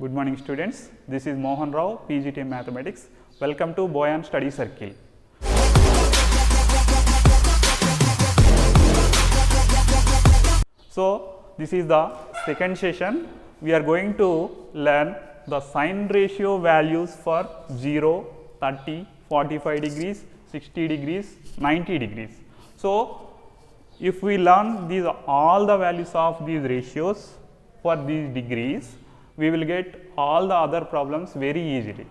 Good morning students, this is Mohan Rao, PGT Mathematics. Welcome to Boyan Study Circle. So, this is the second session. We are going to learn the sine ratio values for 0, 30, 45 degrees, 60 degrees, 90 degrees. So, if we learn these all the values of these ratios for these degrees, we will get all the other problems very easily.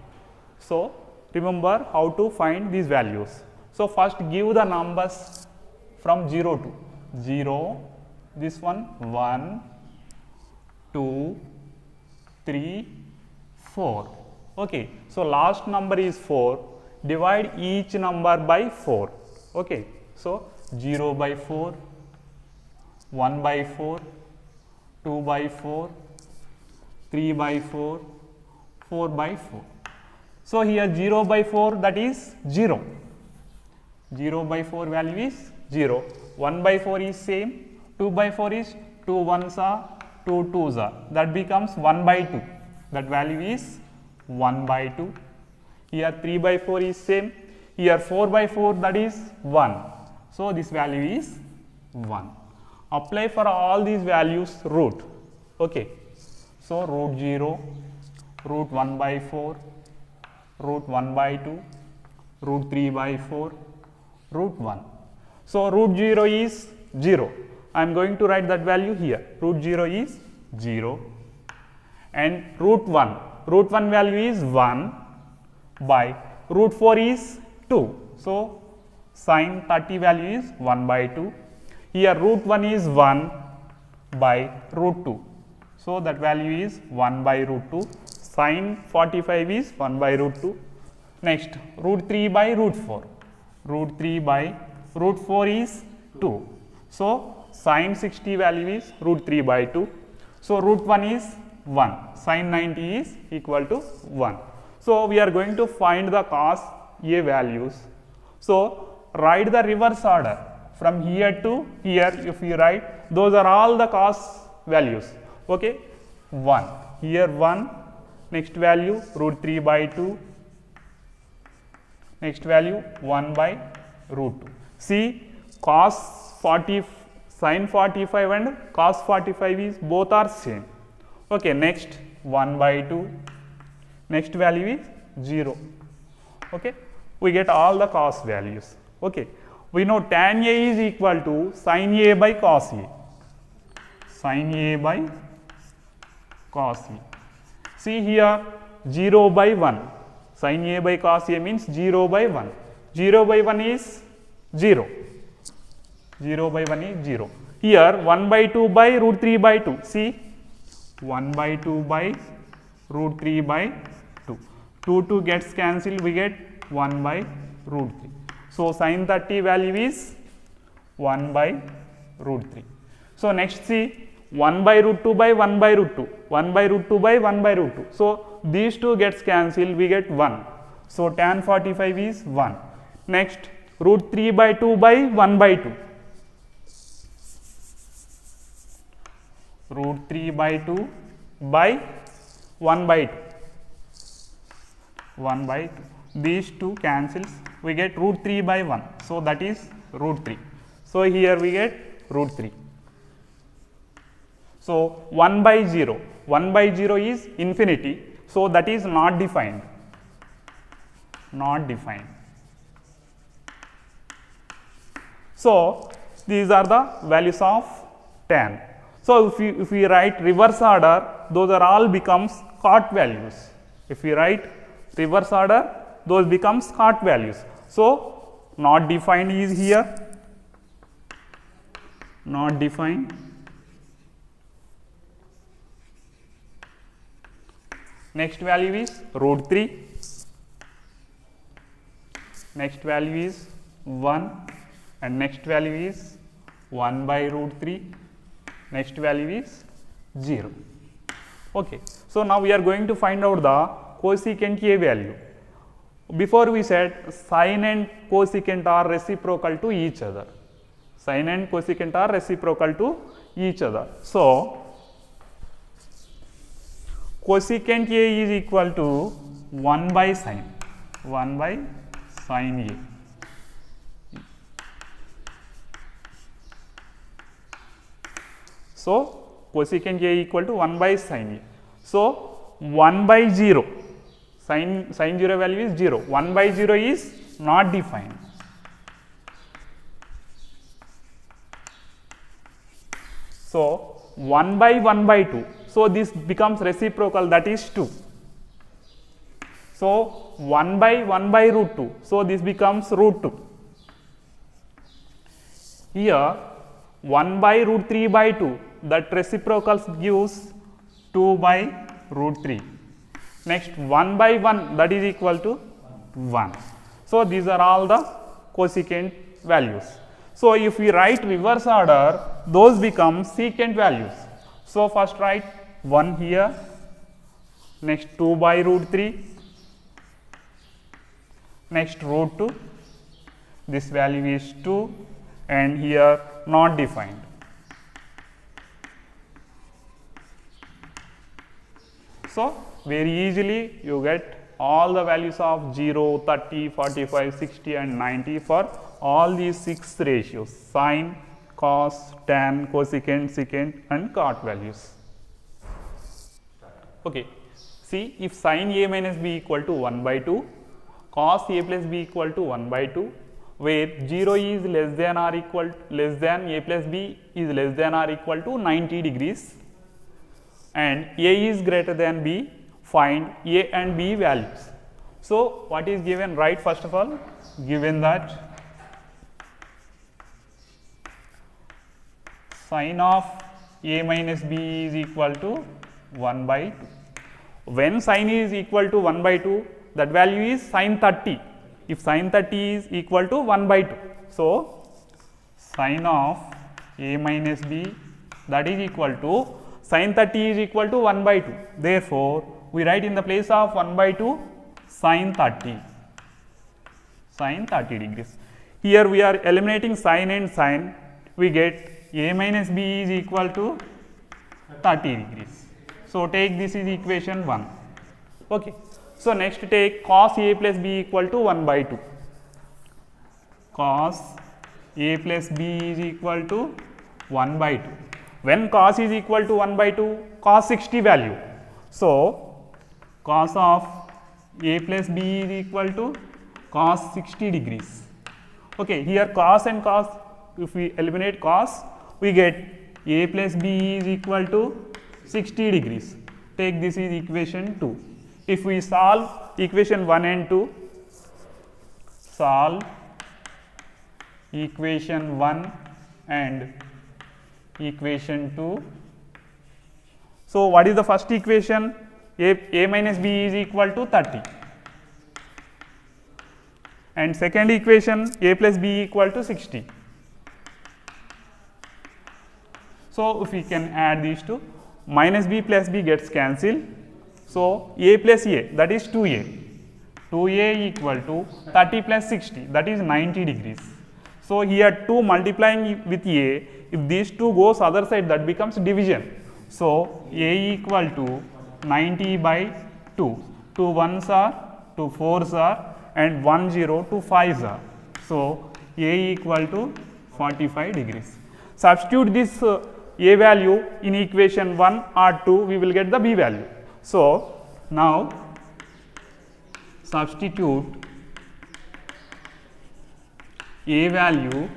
So, remember how to find these values. So, first give the numbers from 0 to 0, this one 1, 2, 3, 4. Okay. So, last number is 4, divide each number by 4. Okay. So, 0 by 4, 1 by 4, 2 by 4, 3 by 4, 4 by 4. So, here 0 by 4 that is 0, 0 by 4 value is 0, 1 by 4 is same, 2 by 4 is 2 ones are 2 twos are, that becomes 1 by 2, that value is 1 by 2. Here 3 by 4 is same, here 4 by 4 that is 1. So, this value is 1. Apply for all these values root. Okay. So, root 0, root 1 by 4, root 1 by 2, root 3 by 4, root 1. So, root 0 is 0. I am going to write that value here. Root 0 is 0 and root 1 value is 1 by root 4 is 2. So, sine 30 value is 1 by 2. Here root 1 is 1 by root 2. So, that value is 1 by root 2. Sine 45 is 1 by root 2. Next, root 3 by root 4. Root 3 by root 4 is 2. So, sine 60 value is root 3 by 2. So, root 1 is 1. Sine 90 is equal to 1. So, we are going to find the cos A values. So, write the reverse order. From here to here, if you write, those are all the cos values. Okay, 1, here 1, next value root 3 by 2, next value 1 by root 2. See, cos 40, sin 45 and cos 45 is both are same. Okay, next 1 by 2, next value is 0. Okay, we get all the cos values. Okay, we know tan A is equal to sin A by cos A, sin A by cos A. See here 0 by 1, sin A by cos A means 0 by 1, 0 by 1 is 0, 0 by 1 is 0. Here 1 by 2 by root 3 by 2, see 1 by 2 by root 3 by 2, 2 gets cancelled, we get 1 by root 3. So, sin 30 value is 1 by root 3. So, next see 1 by root 2 by 1 by root 2, 1 by root 2 by 1 by root 2. So, these two gets cancelled, we get 1. So, tan 45 is 1. Next, root 3 by 2 by 1 by 2. Root 3 by 2 by 1 by 2. 1 by 2. These two cancels, we get root 3 by 1. So, that is root 3. So, here we get root 3. So, 1 by 0 is infinity. So, that is not defined, not defined. So, these are the values of tan. So, if we write reverse order, those are all becomes cot values. If we write reverse order, those becomes cot values. So, not defined is here, not defined. Next value is root 3, next value is 1 and next value is 1 by root 3, next value is 0. Okay. So, now we are going to find out the cosecant A value. Before we said sine and cosecant are reciprocal to each other. Sine and cosecant are reciprocal to each other. So, cosecant A is equal to 1 by sine A. So, cosecant A equal to 1 by sine A. So, 1 by 0, sine 0 value is 0, 1 by 0 is not defined. So, 1 by 1 by 2, so this becomes reciprocal, that is 2. So, 1 by 1 by root 2, so this becomes root 2. Here 1 by root 3 by 2, that reciprocal gives 2 by root 3. Next 1 by 1, that is equal to 1. So, these are all the cosecant values. So, if we write reverse order, those become secant values. So, first write 1 here, next 2 by root 3, next root 2, this value is 2 and here not defined. So, very easily you get all the values of 0, 30, 45, 60 and 90 for all these 6 ratios: sine, cos, tan, cosecant, secant and cot values. Okay. See, if sine A minus B equal to 1 by 2, cos A plus B equal to 1 by 2, where 0 is less than or equal less than A plus B is less than or equal to 90 degrees and A is greater than B, find A and B values. So, what is given? Right, first of all, given that sine of A minus B is equal to 1 by 2. When sine is equal to 1 by 2, that value is sine 30. If sine 30 is equal to 1 by 2. So, sine of A minus B, that is equal to sine 30 is equal to 1 by 2. Therefore, we write in the place of 1 by 2 sine 30 degrees. Here we are eliminating sine and sine, we get A minus B is equal to 30 degrees. So, take this is equation 1. Okay. So, next take cos A plus B equal to 1 by 2. Cos A plus B is equal to 1 by 2. When cos is equal to 1 by 2, cos 60 value. So, cos of A plus B is equal to cos 60 degrees. Okay, here cos and cos, if we eliminate cos, we get A plus B is equal to 60 degrees. Take this is equation 2. If we solve equation 1 and 2, solve equation 1 and equation 2. So, what is the first equation? A minus B is equal to 30 and second equation A plus B equal to 60. So, if we can add these two, minus B plus B gets cancelled. So, A plus A, that is 2A. 2A equal to 30 plus 60, that is 90 degrees. So, here 2 multiplying with A, if these 2 goes other side, that becomes division. So, A equal to 90 by 2. 2 1s are, 2 4s are and 1 0, 2 5s are. So, A equal to 45 degrees. Substitute this A value in equation 1 or 2, we will get the B value. So, now substitute A value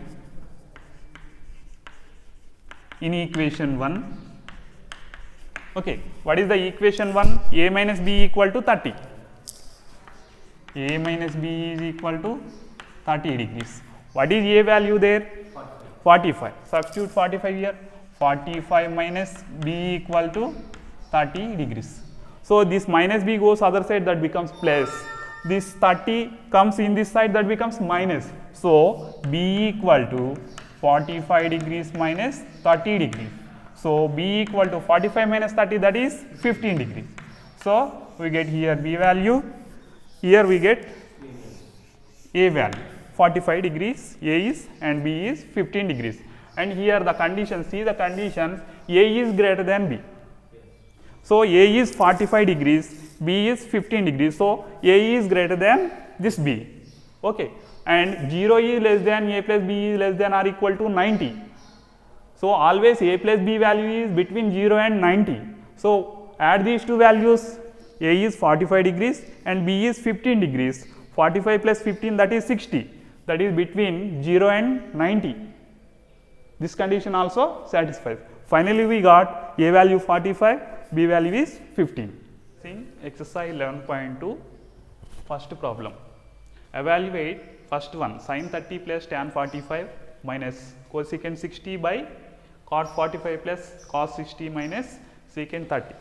in equation 1. Okay, what is the equation 1? A minus B equal to 30. A minus B is equal to 30 degrees. What is A value there? 45. Substitute 45 here. 45 minus B equal to 30 degrees. So, this minus B goes other side, that becomes plus. This 30 comes in this side, that becomes minus. So, B equal to 45 degrees minus 30 degrees. So, B equal to 45 minus 30, that is 15 degrees. So, we get here B value, here we get A value 45 degrees A is and B is 15 degrees. And here the condition, see the conditions, A is greater than B. So A is 45 degrees, B is 15 degrees. So A is greater than this B. Okay. And 0 is less than A plus B is less than or equal to 90. So always A plus B value is between 0 and 90. So add these two values. A is 45 degrees and B is 15 degrees. 45 plus 15, that is 60. That is between 0 and 90. This condition also satisfies. Finally, we got A value 45, B value is 15. See exercise 11.2, first problem. Evaluate first one, sin 30 plus tan 45 minus cosecant 60 by cot 45 plus cos 60 minus secant 30.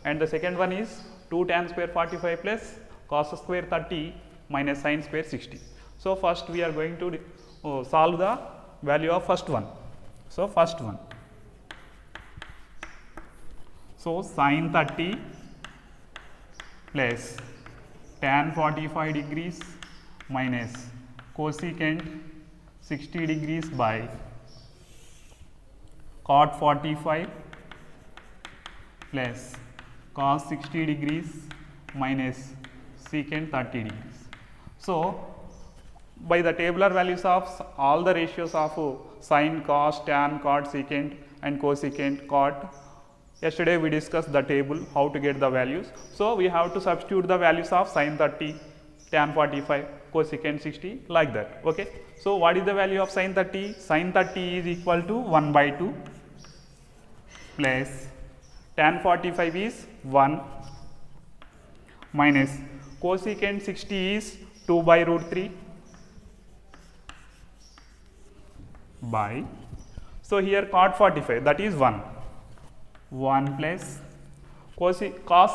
And the second one is 2 tan square 45 plus cos square 30 minus sin square 60. So first we are going to solve the value of first one. So first one. So sin 30 plus tan 45 degrees minus cosecant 60 degrees by cot 45 plus cos 60 degrees minus secant 30 degrees. So by the tabular values of all the ratios of sin, cos, tan, cot, secant and cosecant, cot, yesterday we discussed the table how to get the values. So we have to substitute the values of sin 30, tan 45, cosecant 60 like that. Okay. So what is the value of sin 30? Sin 30 is equal to 1 by 2 plus tan 45 is 1 minus cosecant 60 is 2 by root 3 by, so here cot 45, that is 1 plus cos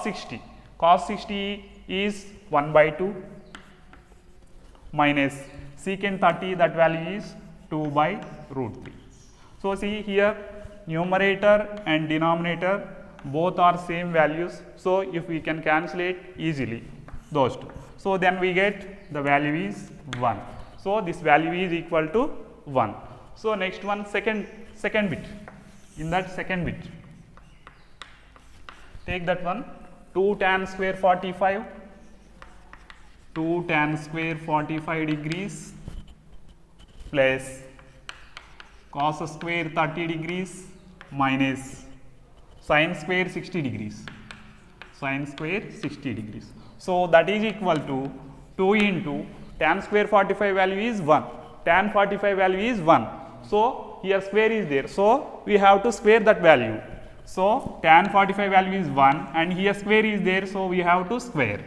60, cos 60 is 1 by 2 minus secant 30, that value is 2 by root 3. So see here numerator and denominator both are same values. So if we can cancel it easily those two. So then we get the value is 1. So this value is equal to 1. So next one, second bit. In that second bit, take that one, 2 tan square 45, 2 tan square 45 degrees plus cos square 30 degrees minus sin square 60 degrees, sin square 60 degrees. So that is equal to 2 into tan square 45 value is 1, tan 45 value is 1. So here square is there, so we have to square that value. So tan 45 value is 1 and here square is there, so we have to square,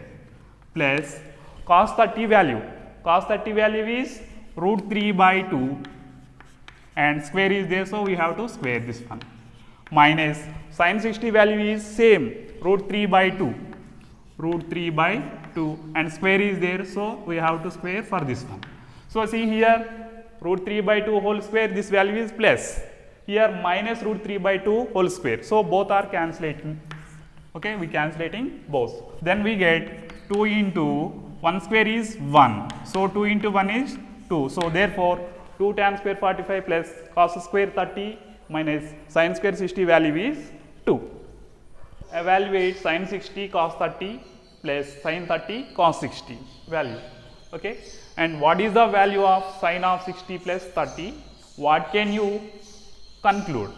plus cos 30 value, cos 30 value is root 3 by 2 and square is there, so we have to square this one, minus sin 60 value is same, root 3 by 2, root 3 by 2 and square is there, so we have to square for this one. So see here root 3 by 2 whole square, this value is plus, here minus root 3 by 2 whole square. So both are cancellating, okay, we cancellating both. Then we get 2 into 1 square is 1, so 2 into 1 is 2. So therefore 2 tan square 45 plus cos square 30 minus sin square 60 value is 2. Evaluate sin 60 cos 30 plus sin 30 cos 60 value. Okay. And what is the value of sin of 60 plus 30? What can you conclude?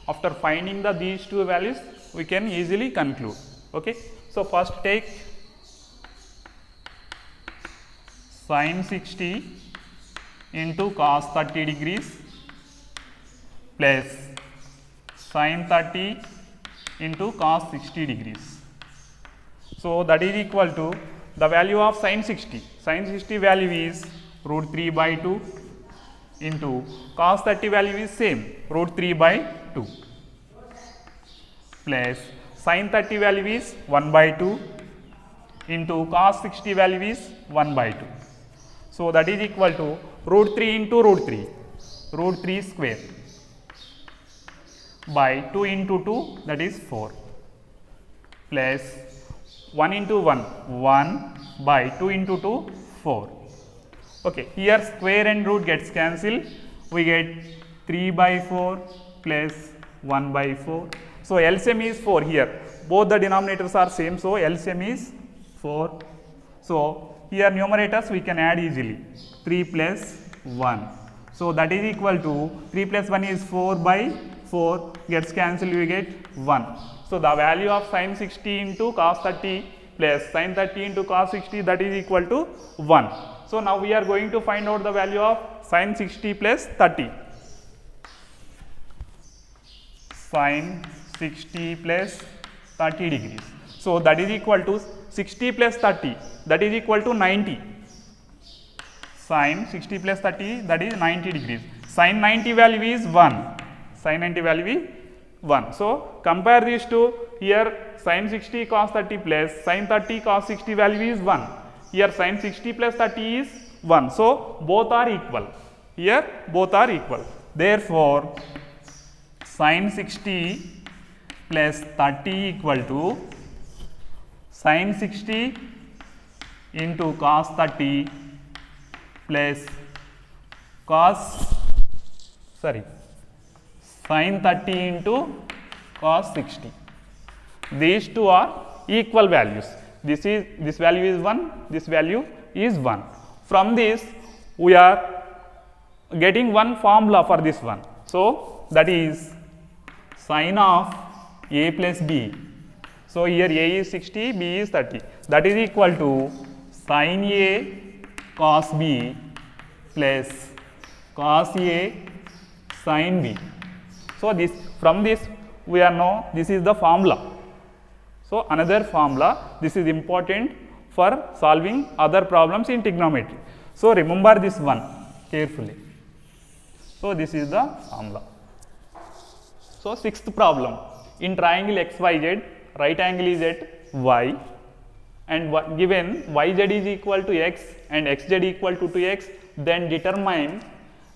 After finding these two values, we can easily conclude. Okay. So first take sin 60 into cos 30 degrees plus sin 30 into cos 60 degrees. So that is equal to the value of sin 60. Sin 60 value is root 3 by 2 into cos 30 value is same, root 3 by 2 plus sin 30 value is 1 by 2 into cos 60 value is 1 by 2. So that is equal to root 3 into root 3, root 3 square by 2 into 2, that is 4 plus 1 into 1, 1 by 2 into 2, 4. Okay, here square and root gets cancelled, we get 3 by 4 plus 1 by 4. So LCM is 4 here, both the denominators are same, so LCM is 4. So here numerators we can add easily, 3 plus 1. So that is equal to 3 plus 1 is 4 by 4 gets cancelled, we get 1. So the value of sin 60 into cos 30 plus sin 30 into cos 60, that is equal to 1. So now we are going to find out the value of sin 60 plus 30. Sin 60 plus 30 degrees. So that is equal to 60 plus 30, that is equal to 90. Sin 60 plus 30, that is 90 degrees. Sin 90 value is 1. Sin 90 value is 1. So compare these two. Here sin 60 cos 30 plus sin 30 cos 60 value is 1. Here sin 60 plus 30 is 1. So both are equal. Here both are equal. Therefore, sin 60 plus 30 equal to sin 60 into cos 30 plus sin 30 into cos 60. These two are equal values. This value is 1, this value is 1. From this we are getting one formula for this one. So that is sin of a plus b. So here a is 60, b is 30. That is equal to sin a cos b plus cos a sin b. So from this we are know this is the formula. So another formula, this is important for solving other problems in trigonometry. So remember this one carefully. So this is the formula. So sixth problem, in triangle XYZ, right angle is at y, and given YZ is equal to x and XZ equal to 2x, then determine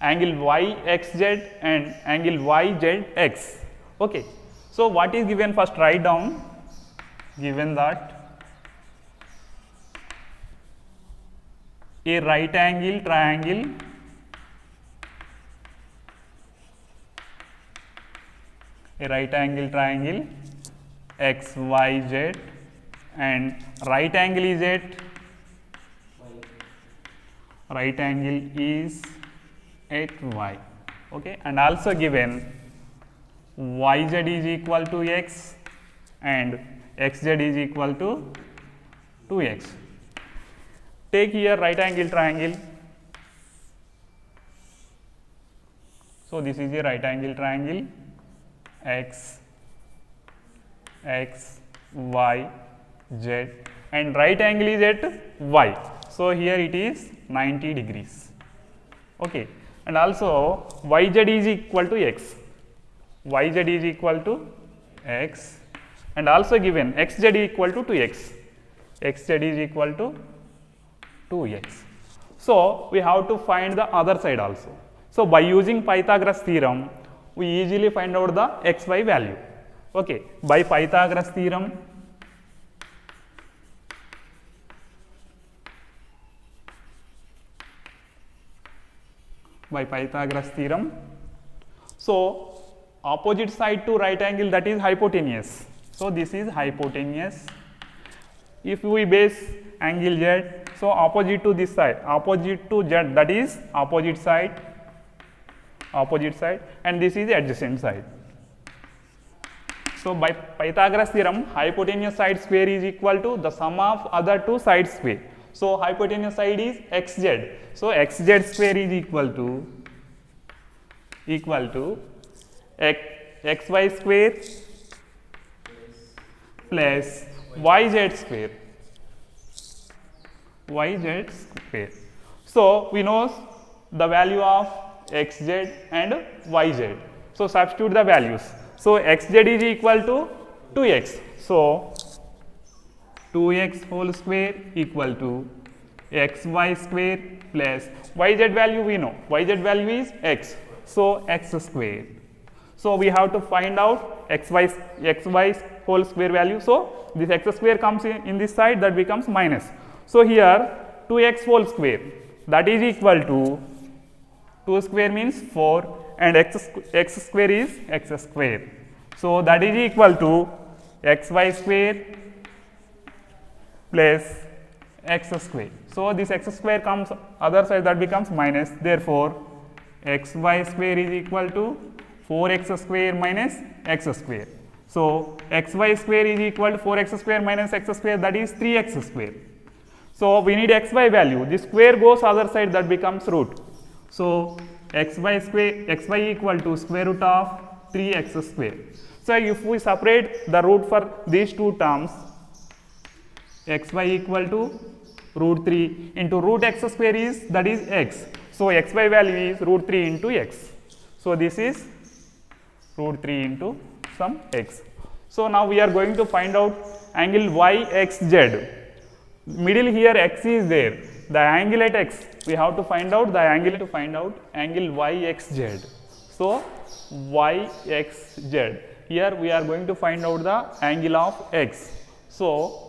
angle YXZ and angle YZX. Okay. So what is given? First write down. Given that a right angle triangle XYZ and right angle is at y. Okay, and also given YZ is equal to x and XZ is equal to 2x. Take here right angle triangle. So this is a right angle triangle X, Y, Z, and right angle is at y. So here it is 90 degrees. Okay, and also YZ is equal to x. YZ is equal to x. And also given XZ equal to 2x, XZ is equal to 2x. So we have to find the other side also. So by using Pythagoras theorem, we easily find out the xy value. Okay, by Pythagoras theorem, so opposite side to right angle, that is hypotenuse. So this is hypotenuse. If we base angle Z, so opposite to this side, opposite to Z, that is opposite side, and this is adjacent side. So by Pythagoras theorem, hypotenuse side square is equal to the sum of other two sides square. So hypotenuse side is xz. So xz square is equal to xy square plus yz square. So we know the value of xz and yz. So substitute the values. So xz is equal to 2x. So 2x whole square equal to xy square plus yz value we know. Yz value is x. So x square. So we have to find out xy whole square value. So this x square comes in this side, that becomes minus. So here 2x whole square, that is equal to 2 square means 4 and x square is x square. So that is equal to xy square plus x square. So this x square comes other side, that becomes minus. Therefore, xy square is equal to 4x square minus x square. So xy square is equal to 4x square minus x square, that is 3x square. So we need xy value. This square goes other side, that becomes root. So xy equal to square root of 3x square. So if we separate the root for these two terms, xy equal to root 3 into root x square is, that is x. So xy value is root 3 into x. So this is root 3 into some x. So now we are going to find out angle yxz. Middle here x is there. The angle at x, we have to find out the angle to find out angle yxz. So yxz. Here we are going to find out the angle of x. So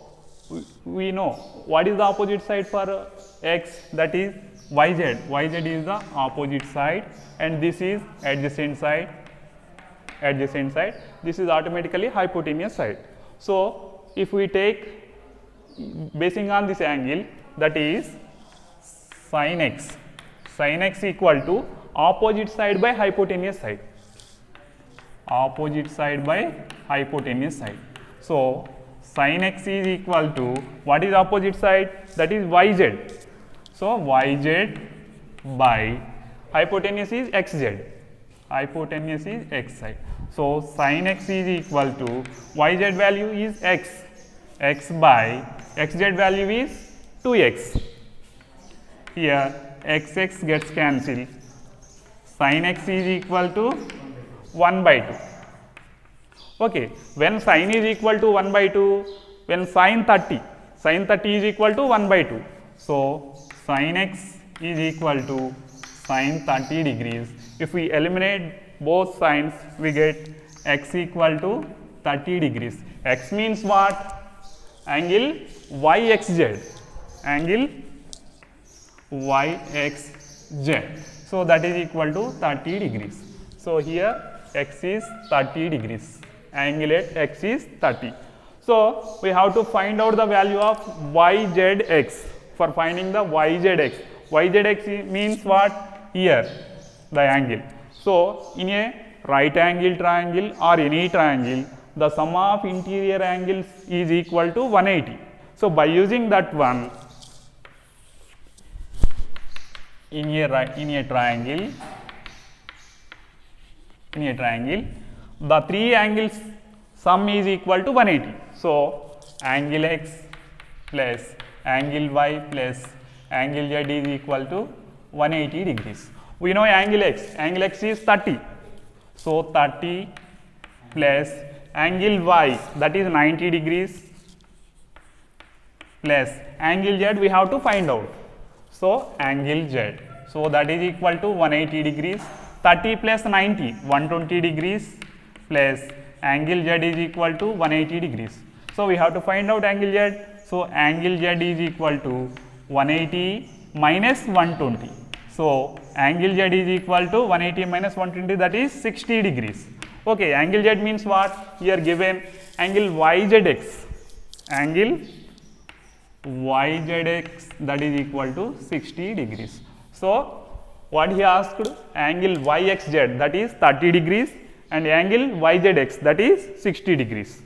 we know what is the opposite side for x, that is yz. Yz is the opposite side and this is adjacent side. This is automatically hypotenuse side. So if we take basing on this angle, that is sin x equal to opposite side by hypotenuse side. Opposite side by hypotenuse side. So sin x is equal to, what is opposite side? That is yz. So yz by hypotenuse is xz. Hypotenuse is x side. So sin x is equal to yz value is x. X by xz value is 2x. Here xx gets cancelled. Sin x is equal to 1 by 2. Okay, when sin is equal to 1 by 2, when sin 30 is equal to 1 by 2. So sin x is equal to sin 30 degrees. If we eliminate both signs, we get x equal to 30 degrees. X means what? Angle yxz. Angle yxz. So that is equal to 30 degrees. So here x is 30 degrees. Angle at x is 30. So we have to find out the value of yzx. For finding the yzx, yzx means what? Here the angle. So in a right angle triangle or any triangle, the sum of interior angles is equal to 180. So by using that one, in a triangle, the three angles sum is equal to 180. So angle x plus angle y plus angle z is equal to 180 degrees. We know angle x is 30. So 30 plus angle y, that is 90 degrees, plus angle z we have to find out. So angle z, so that is equal to 180 degrees. 30 plus 90, 120 degrees, plus angle z is equal to 180 degrees. So we have to find out angle z. So angle z is equal to 180 minus 120. So angle z is equal to 180 minus 120, that is 60 degrees. Okay, angle z means what? Here given angle yzx. Angle yzx, that is equal to 60 degrees. So what he asked? Angle yxz, that is 30 degrees, and angle yzx, that is 60 degrees.